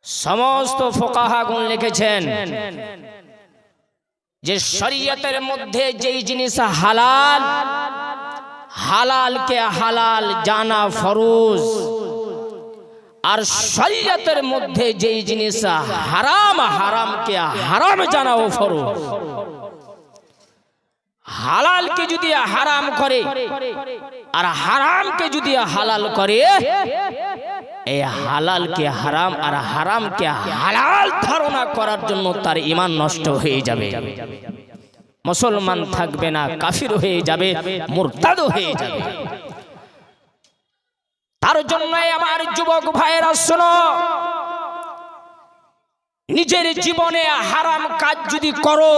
সমস্ত ফুকাহাগণ লিখেছেন যে শরীয়তের মধ্যে যেই জিনিস হালাল, হালালকে হালাল জানা ফরজ, আর শরীয়তের মধ্যে যেই জিনিস হারাম, হারামকে হারাম জানাও ফরজ। হালালকে যদি হারাম করে আর হারামকে যদি হালাল করে, এই হালালকে হারাম আর হারামকে হালাল ধারণা করার জন্য তার ঈমান নষ্ট হয়ে যাবে, মুসলমান থাকবে না, কাফির হয়ে যাবে, মুরতাদ হয়ে যাবে। তার জন্য আমার যুবক ভাইয়েরা শোনো, নিজের জীবনে হারাম কাজ যদি করো,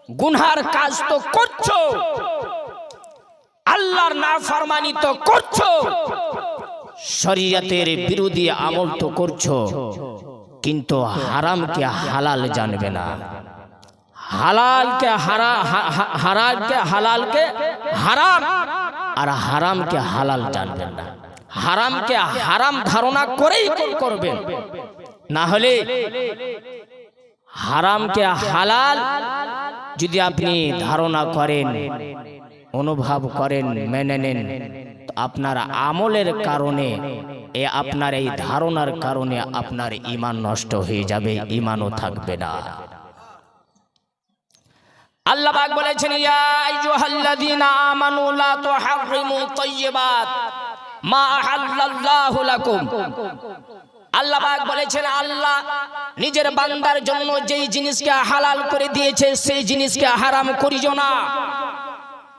গুনহার কাজ তো করছো, আল্লাহর নাফরমানি তো করছো, শরীয়তের বিরোধী আমল তো করছো, কিন্তু হারামকে হালাল জানবে না, হালালকে হারামকে হালালকে হারাম আর হারামকে হালাল জানবেন না। হারামকে হারাম ধারণা করেই করবেন, না হলে হারামকে হালাল যদি আপনি ধারণা করেন, অনুভব করেন, মেনে নেন, আপনার আমলের কারণে, আপনার এই ধারণার কারণে আপনার ঈমান নষ্ট হয়ে যাবে, ঈমানও থাকবে না। আল্লাহ পাক বলেছেন, ইয়া আইয়ুহাল্লাযীনা আমানু লা তুহাররিমু তাইয়্যিবাত মা আহাল্লাল্লাহু লাকুম। আল্লাহ পাক বলেছেন, আল্লাহ নিজের বান্দার জন্য যেই জিনিসকে হালাল করে দিয়েছে সেই জিনিসকে হারাম করিও না।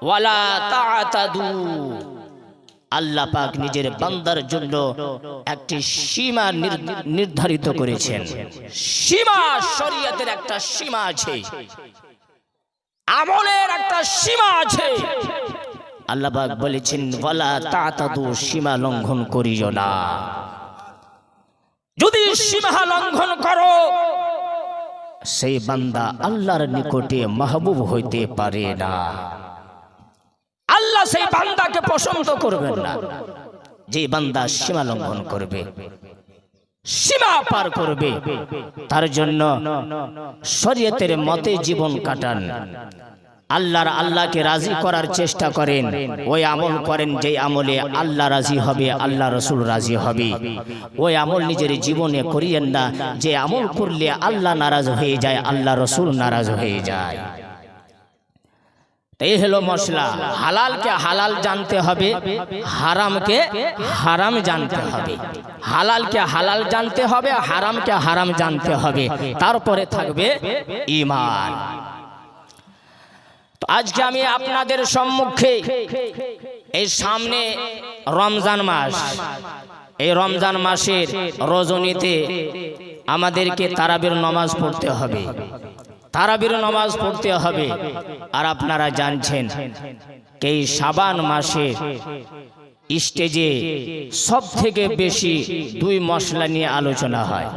ওয়ালা তা'তাদু, আল্লাহ পাক নিজের বান্দার জন্য একটি সীমা নির্ধারিত করেছেন। সীমা, শরীয়তের একটা সীমা আছে, আমলের একটা সীমা আছে। আল্লাহ পাক বলেছেন, ওয়ালা তা'তাদু, সীমা লঙ্ঘন করিও না। যদি সীমা লঙ্ঘন করো, সেই বান্দা আল্লাহর নিকটে মাহবুব হইতে পারে না। আল্লাহ সেই বান্দাকে পছন্দ করবেন না যে বান্দা সীমা লঙ্ঘন করবে, সীমা পার করবে। তার জন্য শরীয়তের মতে জীবন কাটান, আল্লাহকে রাজি করার চেষ্টা করেন, ওই আমল করেন যে আমলে আল্লাহ রাজি হবে, আল্লাহ রসুল রাজি হবে। ওই আমল নিজের জীবনে করিয়েন না যে আমল করলে আল্লাহ নারাজ হয়ে যায়, আল্লাহ রসুল নারাজ হয়ে যায়। এই হলো মশলা। হালালকে হালাল জানতে হবে, হারামকে হারাম জানতে হবে। হালালকে হালাল জানতে হবে, হারামকে হারাম জানতে হবে, তারপরে থাকবে ঈমান। তো আজকে আমি আপনাদের সম্মুখে, এই সামনে রমজান মাস, এই রমজান মাসের রজনীতে আমাদেরকে তারাবির নামাজ পড়তে হবে, তারাবির নামাজ পড়তে হবে। আর আপনারা জানছেন এই শাবান মাসে স্টেজে সব থেকে বেশি দুই মশলা নিয়ে আলোচনা হয়,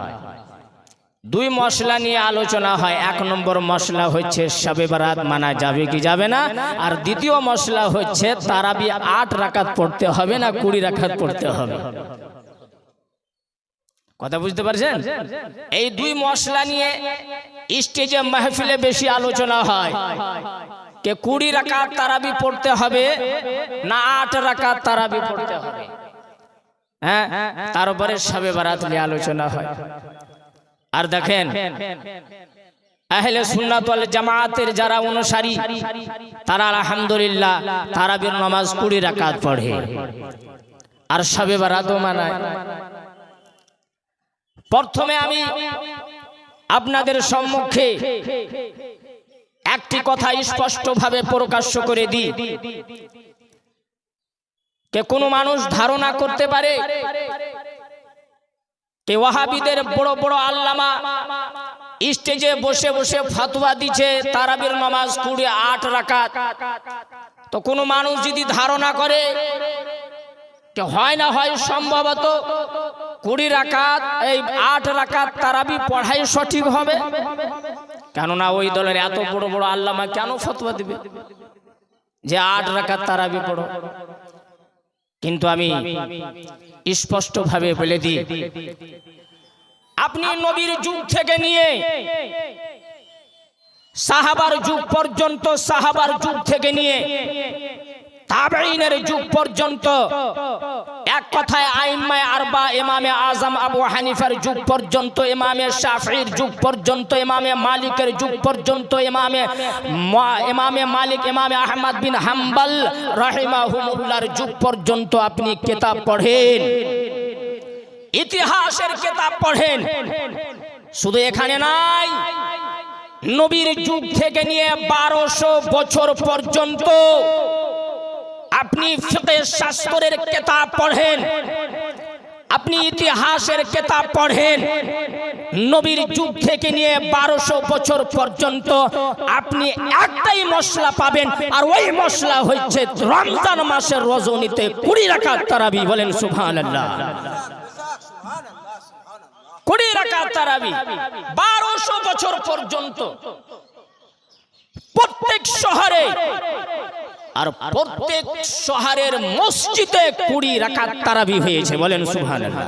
দুই মশলা নিয়ে আলোচনা হয়। এক নম্বর মশলা হচ্ছে শবে বারাত মানা যাবে কি যাবে না, আর দ্বিতীয় মশলা হচ্ছে তারাবি 8 রাকাত পড়তে হবে না 20 রাকাত পড়তে হবে। কথা বুঝতে পারছেন? এই দুই মশলা নিয়ে স্টেজে মাহফিলে বেশি আলোচনা হয়, কে 20 রাকাত তারাবি পড়তে হবে না 8 রাকাত তারাবি পড়তে হবে। হ্যাঁ, তারপরে শবে বারাত নিয়ে আলোচনা হয়। আর দেখেন, আহলে সুন্নাত ওয়াল জামাতের যারা অনুসারী, তারা আলহামদুলিল্লাহ তারাবির নামাজ 20 রাকাত পড়ে আর শবে বারাতও মানায়। প্রথমে আমি আপনাদের সম্মুখে একটি কথা স্পষ্টভাবে প্রকাশ্য করে দিই, কে কোনো মানুষ ধারণা করতে পারে কে ওয়াহাবিদের বড় বড় আল্লামা স্টেজে বসে বসে ফতোয়া দিচ্ছে তারাবির নামাজ 8 রাকাত। তো কোনো মানুষ যদি ধারণা করে কে হয় না হয় সম্ভবত 20 রাকাত, এই 8 রাকাত তারাবি পড়াই সঠিক হবে, কেননা ওই দলের এত বড় বড় আল্লামা কেন ফতোয়া দিবে যে 8 রাকাত তারাবি পড়ো? কিন্তু আমি স্পষ্টভাবে বলে দিই, আপনি নবীর যুগ থেকে নিয়ে সাহাবার যুগ পর্যন্ত, সাহাবার যুগ থেকে নিয়ে তাবেঈনের যুগ পর্যন্ত, এক কথায় আইম্মায়ে আরবা, ইমামে আজম আবু হানিফার যুগ পর্যন্ত, ইমামে শাফিঈর যুগ পর্যন্ত, ইমামে মালিকের যুগ পর্যন্ত, ইমামে মালিক, ইমামে আহমদ বিন হাম্বল রাহিমাহুমুল্লাহর যুগ পর্যন্ত আপনি কিতাব পড়েন, ইতিহাসের কিতাব পড়েন। শুধু এখানে নাই, নবীর যুগ থেকে নিয়ে 1200 বছর পর্যন্ত আপনি ফিকহ শাস্ত্রের কিতাব পড়েন, আপনি ইতিহাসের কিতাব পড়েন। নবীর যুগ থেকে নিয়ে 1200 বছর পর্যন্ত আপনি একটাই মশলা পাবেন, আর ওই মশলা হচ্ছে রমজান মাসের রজনীতে 20 রাকাত তারাবি। বলেন সুবহানাল্লাহ। 20 রাকাত তারাবি 1200 বছর পর্যন্ত প্রত্যেক শহরে, আর প্রত্যেক শহরের মসজিদে 20 রাকাত তারাবি হয়েছে। বলেন সুবহানাল্লাহ।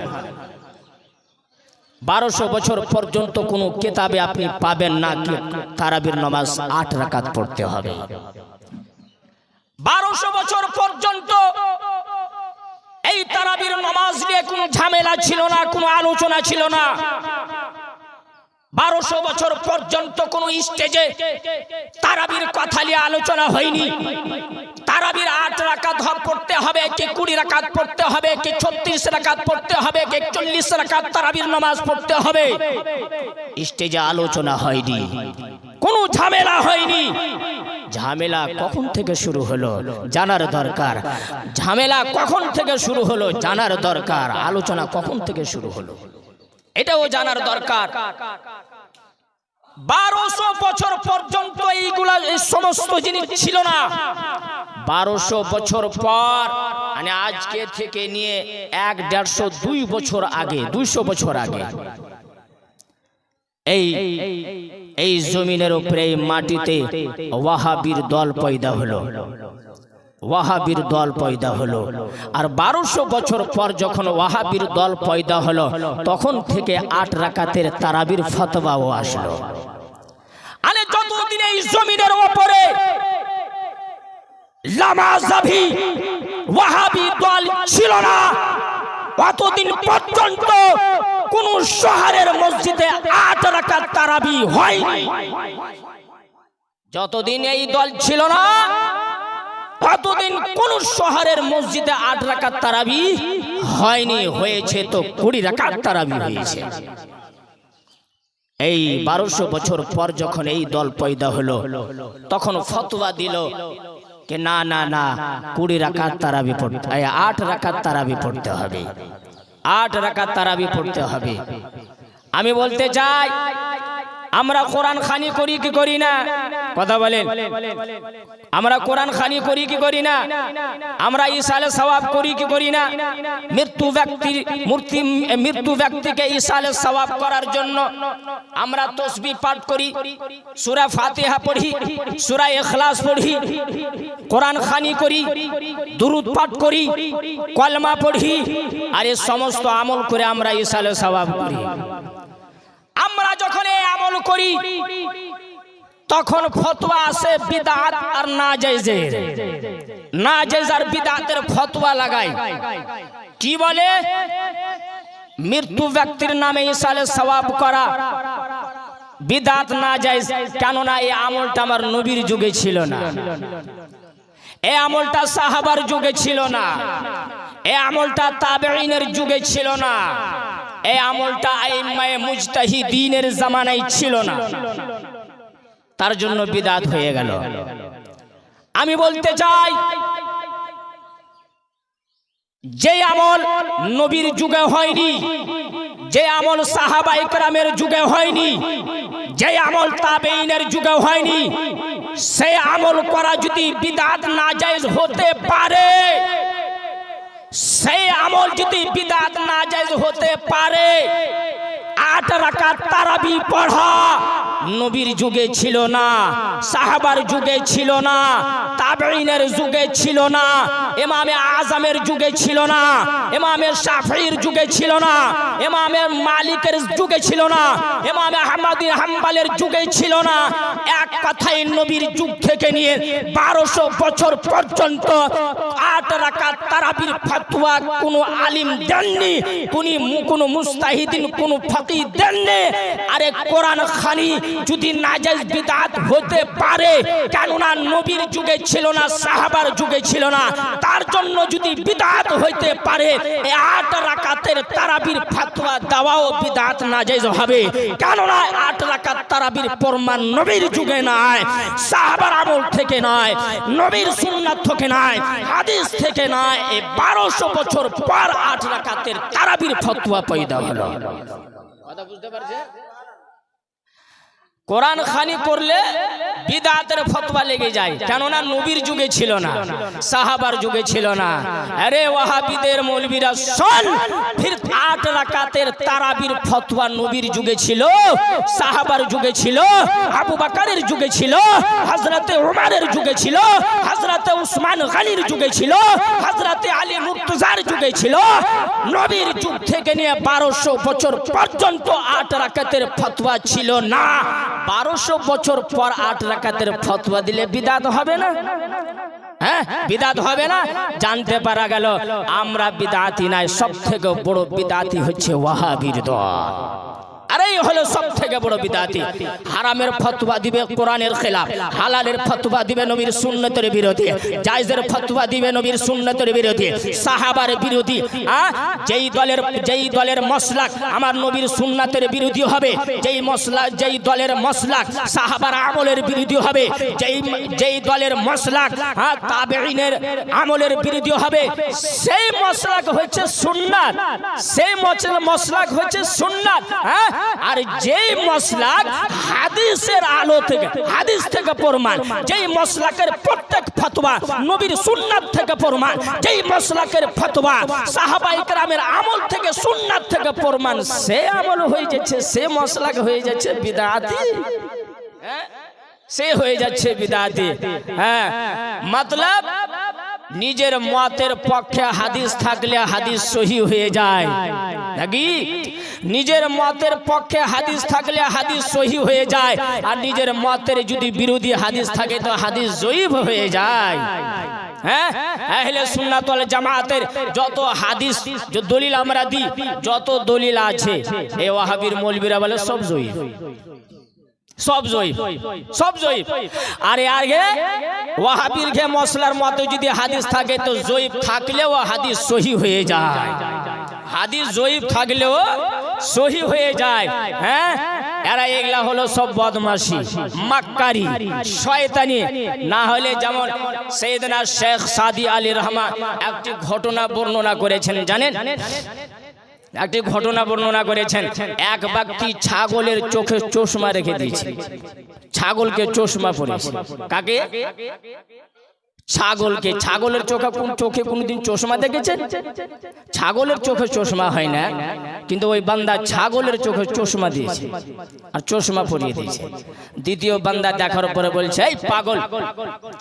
1200 বছর পর্যন্ত কোন কিতাবে আপনি পাবেন না কি তারাবির নামাজ 8 রাকাত পড়তে হবে। 1200 বছর পর্যন্ত এই তারাবির নামাজ নিয়ে কোনো ঝামেলা ছিল না, কোনো আলোচনা ছিল না। 1200 বছর পর্যন্ত কোন স্টেজে তারাবির কথা নিয়ে আলোচনা হয়নি। তারাবির 8 রাকাত পড়তে হবে কি 20 রাকাত পড়তে হবে কি 36 রাকাত পড়তে হবে কি 40 রাকাত তারাবির নামাজ পড়তে হবে, স্টেজে আলোচনা হয়নি, কোনো ঝামেলা হয়নি। ঝামেলা কখন থেকে শুরু হলো জানার দরকার, ঝামেলা কখন থেকে শুরু হলো জানার দরকার, আলোচনা কখন থেকে শুরু হলো এটাও জানার দরকার। 1200 বছর পর্যন্ত এইগুলা, এই সমস্ত জিনিস ছিল না। 1200 বছর পর, মানে আজকে থেকে নিয়ে 150-2 বছর আগে, 200 বছর আগে এই জমিনের উপরে, এই মাটিতে ওয়াহাবির দল পয়দা হলো, ওয়াহাবির দল পয়দা হলো। আর 1200 বছর পর যখন ওয়াহাবির দল পয়দা হলো, তখন থেকে 8 রাকাতের তারাবির ফতোয়াও আসলো। আরে যতদিন এই জমিনের উপরে লামাযাবি ওয়াহাবি দল ছিল না, ততদিন পর্যন্ত কোন শহরের মসজিদে 8 রাকাত তারাবি হয়নি। যতদিন এই দল ছিল না, ততদিন কোন শহরের মসজিদে 8 রাকাত তারাবি হয়নি। হয়েছে তো 20 রাকাত তারাবি হয়েছে। এই 1200 বছর পর যখন এই দল পয়দা হলো, তখন ফতোয়া দিল যে না না না, 20 রাকাত তারাবি পড়তে, 8 রাকাত তারাবি পড়তে হবে, 8 রাকাত তারাবি পড়তে হবে। আমি বলতে চাই, আমরা কোরআন খানি করি কি করি না? কথা বলেন। আমরা কোরআন খানি করি কি করি না? আমরা ইসালে সওয়াব করি কি করি না? মৃত্যু ব্যক্তিকে ইসালে সওয়াব করার জন্য আমরা তাসবিহ পাঠ করি, সূরা ফাতিহা পড়ি, সূরা ইখলাস পড়ি, কোরআন খানি করি, দুরূদ পাঠ করি, কলমা পড়ি, আর এই সমস্ত আমল করে আমরা ইসালে সওয়াব করি। আমরা যখন এই আমল করি, তখন ফতোয়া আসে বিদআত আর নাজায়েজের। নাজায়েজ আর বিদআতের ফতোয়া লাগায়। কি বলে? মৃত্যু ব্যক্তির নামে ইসালে সওয়াব করা বিদআত নাজায়েজ। কেননা এই আমলটা আমার নবীর যুগে ছিল না, এই আমলটা সাহাবার যুগে ছিল না, এই আমলটা তাবেঈনের যুগে ছিল না, এই আমলটা আইম্মায়ে মুজতাহিদিনের জামানায় ছিল না। তার জন্য বিদআত হয়ে গেল। আমি বলতে চাই, যে আমল নবীর যুগে হয়নি, যে আমল সাহাবায়ে কেরামের যুগে হয়নি, যে আমল তাবেঈনের যুগে হয়নি, সেই আমল করা যদি বিদআত নাজায়েজ হতে পারে, সেই আমল যদি বিদআত নাজায়েজ হতে পারে, 8 রাকাত তারাবি পড়া নবীর যুগে ছিল না, সাহাবার যুগে ছিল না, তাবেঈনের যুগে ছিল না, ইমামে আজমের যুগে ছিল না, ইমামে শাফিঈর যুগে ছিল না, ইমামে মালিকের যুগে ছিল না, ইমামে আহমদ বিন হাম্বলের যুগে ছিল না। এক কথায় নবীর যুগ থেকে নিয়ে 1200 বছর পর্যন্ত 8 রাকাত তারাবির ফতোয়া কোনো আলিম দেননি, কোনো মুস্তাহিদিন, কোনো ফকিহ দেননি। আরে কোরআন খানি যদি নাজায়েজ বিদআত হতে পারে, কেননা নবীর যুগে ছিল না, সাহাবার যুগে ছিল না, তার জন্য যদি বিদআত হইতে পারে এই 8 রাকাতের তারাবির ফতোয়া দেওয়াও বিদআত নাজায়েজ হবে। কেননা 8 রাকাত তারাবির প্রমাণ নবীর যুগে নাই, সাহাবার আমল থেকে নয়, নবীর সুন্নাত থেকে নয়, হাদিস থেকে নয়। এই 1200 বছর পর 8 রাকাতের তারাবির ফতোয়া পয়দা হলো। কথা বুঝতে পারছেন? কোরআন খানি করলে বিদআতের ফতোয়া লেগে যায়, কেননা নবীর যুগে ছিল না, সাহাবার যুগে ছিল না। আরে ওয়াহাবিদের মৌলবীরা শোন, ফির 8 রাকাতের তারাবির ফতোয়া নবীর যুগে ছিল, সাহাবার যুগে ছিল, আবু বকরের যুগে ছিল, হযরতে উমরের যুগে ছিল, হযরতে উসমান গনির যুগে ছিল, হযরতে আলী মুর্তজার যুগে ছিল। নবীর যুগ থেকে নিয়ে 1200 বছর পর্যন্ত 8 রাকাতের ফতোয়া ছিল না। 1200 বছর পর 8 রাকাতের ফতোয়া দিলে বিদআত হবে না? হ্যাঁ, বিদআত হবে না। জানতে পারা গেল আমরা বিদআতি নাই, সব থেকে বড় বিদআতি হচ্ছে ওয়াহাবির দল। আরে এই হলো সব থেকে বড় বিদআতি। হারামের ফতোয়া দিবে কোরআনের খেলাফ, হালালের ফতোয়া দিবে নবীর সুন্নতের বিরোধী, জায়েজের ফতোয়া দিবে নবীর সুন্নতের বিরোধী, সাহাবার বিরোধী। যেই দলের মাসলাক আমার নবীর সুন্নাতের বিরোধী হবে, যেই দলের মাসলাক সাহাবার আমলের বিরোধী হবে, যেই দলের মাসলাক তাবেঈনের আমলের বিরোধী হবে, সেই মাসলাক হচ্ছে সুন্নাত, সেই মাসলাক হচ্ছে সুন্নাত। আর যেই মাসলাক হাদিসের আলো থেকে, হাদিস থেকে প্রমাণ, যেই মাসলাকের প্রত্যেক ফতোয়া নবীর সুন্নাত থেকে প্রমাণ, যেই মাসলাকের ফতোয়া সাহাবায়ে কেরামের আমল থেকে, সুন্নাত থেকে প্রমাণ, সে আমল হয়ে যাচ্ছে, সে মাসলাক হয়ে যাচ্ছে বিদআতি। সে হয়ে যাচ্ছে বিদআতি। হ্যাঁ, মতলব নিজের মতের পক্ষে হাদিস থাকলে হাদিস সহি হয়ে যায় নাকি? নিজের মতের পক্ষে হাদিস থাকলে হাদিস সহি হয়ে যায়, আর নিজের মতের যদি বিরোধী হাদিস থাকে তো হাদিস জয়ীফ হয়ে যায়। হ্যাঁ, আহলে সুন্নাত ওয়াল জামাতের যত হাদিস, যে দলিল আমরা দিই, যত দলিল আছে, এই ওয়াহাবির মৌলবীরা বলে সব জয়ীফ, সব জয়ীফ, সব জয়ীফ। আরে আগে ওয়াহাবির ঘে মশলার মতো যদি হাদিস থাকে তো জয়ীফ থাকলেও হাদিস সহি হয়ে যায়, হাদিস জয়ীফ থাকলেও সহি হয়ে যায়। হ্যাঁ, এরা এগুলা হলো সব বদমাশি, মাক্কারি, শয়তানি। না হলে যেমন সাইয়েদনা শেখ সাদি আলী রহমান একটি ঘটনা বর্ণনা করেছেন, জানেন? একটি ঘটনা বর্ণনা করেছেন। এক ব্যক্তি ছাগলের চোখে চশমা রেখে দিয়েছে, ছাগলকে চশমা পরেছে। কাকে? ছাগলকে। ছাগলের চোখে কোনদিন চশমা দেখেছেন? ছাগলের চোখে চশমা হয় না, কিন্তু ওই বান্দা ছাগলের চোখে চশমা দিয়েছে আর চশমা পরিয়ে দিয়েছে। দ্বিতীয় বান্দা দেখার পরে বলছে, এই পাগল,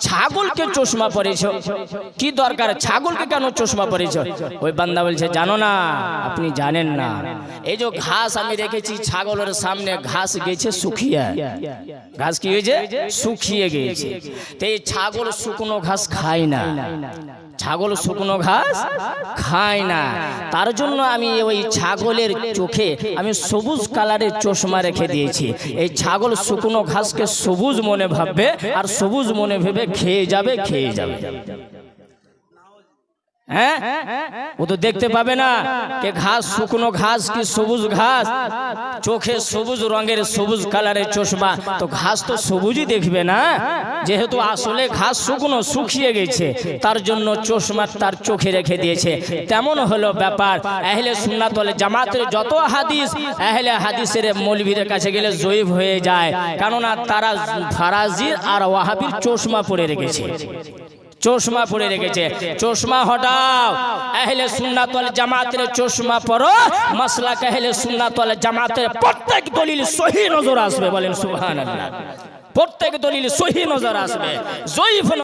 ছাগলকে চশমা পরিয়েছো, কি দরকার, ছাগলকে কেন চশমা পরিয়েছো? ওই বান্দা বলছে, জানো না, আপনি জানেন না, এই যে ঘাস আমি রেখেছি ছাগলের সামনে, ঘাস গেছে শুকিয়ে, ঘাস কি হয়েছে? শুকিয়ে গিয়েছে। তো এই ছাগল শুকনো ঘাস খায় না, ছাগল শুকনো ঘাস খায় না, তার জন্য আমি ওই ছাগলের চোখে আমি সবুজ কালারের চশমা রেখে দিয়েছি। এই ছাগল শুকনো ঘাসকে সবুজ মনে ভাববে, আর সবুজ মনে ভেবে খেয়ে যাবে, খেয়ে যাবে। হ্যাঁ, ও তো দেখতে পাবে না কে ঘাস শুকনো ঘাস কি সবুজ ঘাস, চোখে সবুজ রঙের সবুজ কালারের চশমা, তো ঘাস তো সবুজই দেখবে না, যেহেতু আসলে ঘাস শুকনো শুকিয়ে গেছে, তার জন্য চশমা তার চোখে রেখে দিয়েছে। তেমন হলো ব্যাপার। আহলে সুন্নাত ওয়াল জামাতের যত হাদিস, আহলে হাদিসের মৌলবীদের কাছে গেলে জয়ীফ হয়ে যায়, কেননা তারা ফারাজির আর ওয়াহাবির চশমা পরে রেখেছে, চশমা পরে রেখেছে। চশমা হটাও, আহলে সুন্নাত ওয়াল জামাতের চশমা পরো। মাসলাক আহলে সুন্নাত ওয়াল জামাতের প্রত্যেক দলিল সহিহ নজর আসবে, বলেন সুবহানাল্লাহ। প্রত্যেক দলিল সহিহ নজর আসবে, জয়ীফ